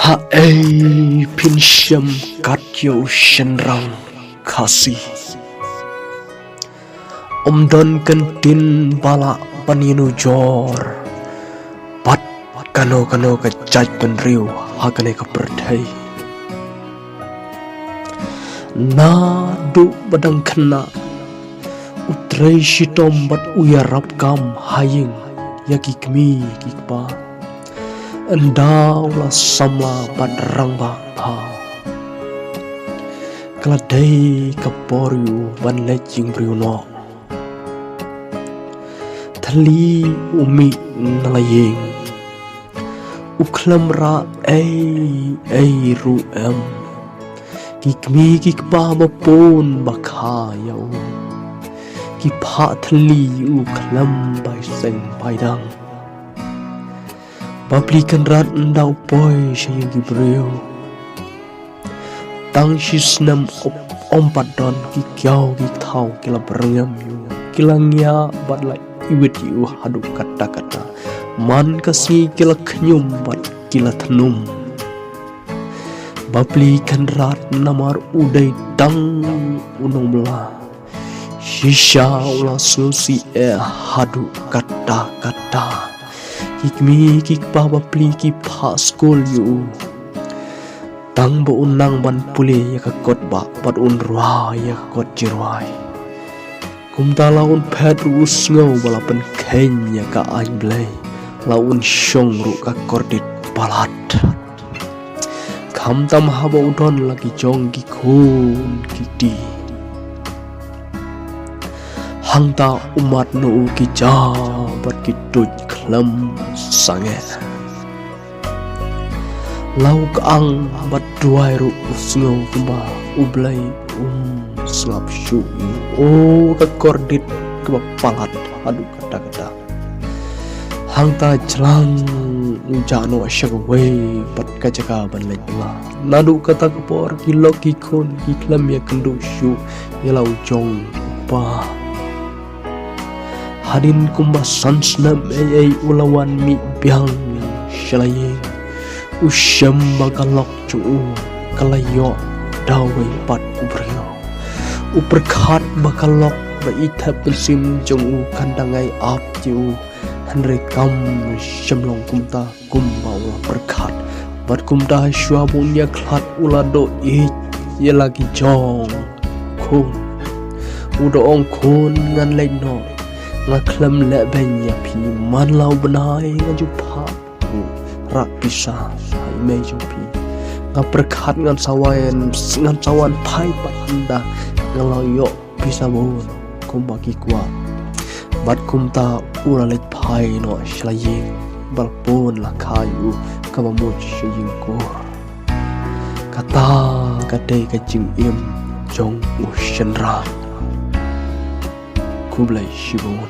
Hai pinsyam katyo shenrang kasih Om don kentin bala paninu jor Pat kano kejaj penriu hakane keperdai Nadu badang kena Utrai shitom bat uyarap kam haying Yaki kmi kikpa Endau la samla padrang bapa Keladai kaporiu ban lejing briuno Thali umi nalaying Uklam ra ei ruem Kikmi kikpa bapun bakayau Kipha thali uklam bai seng baidang Pablikan rat ndau poi sayang gibreu Tang shisnam ompat don kikyau kithau kila berengam yu Kilangnya badlai iwit yu hadu kata-kata Man kasi kila kenyum bad kila tenum Pablikan rat namar udai dang unong belah Shisha ula susi hadu kata-kata Kikmi kikpa bapli kipha skol yu Tang bo unang ban puli ya kakot ba Pat unrua ya kakot jirwai Kumta laun pet ruus ngau balapan kenya ya ka ain blay Laun syong ru kakordit balat Kam tam haba udon lagi jong kikun kiti Hangta umat nu kijabat kituj klam sange Lau kaang bat duai ru usngo kumba ublai slap syu kakordit kepalat adu kata-kata Hangta jelang jano syagwe pat kajaka ban lejla Nadu kata kepor kilok kikon kiklam ya kendu syu ya lau jong pa Hadin kumba sansnam ei ulawan mi biang shalayeng Usyam bagalok cuu kalayo dawai pat ubryo Uperkat bagalok baitha pensim jong kandangai ap ciu Henry kam syamlong kumta kumba ula perkat Bat kumta syuabun ya klat ulado ya lagi jong kun Udoong kun ngan leno Ngaklam le benya pi man lau benai ngajupa rak pisah hai me jupi ngaperkat ngan sawan pai patanda ngaloyo bisa bon kumbaki kuat bat kumta uralet pai no shlaying balpon la kayu kamamut shaying kur kata kadai kajing im jong ushenra Kublai Shibun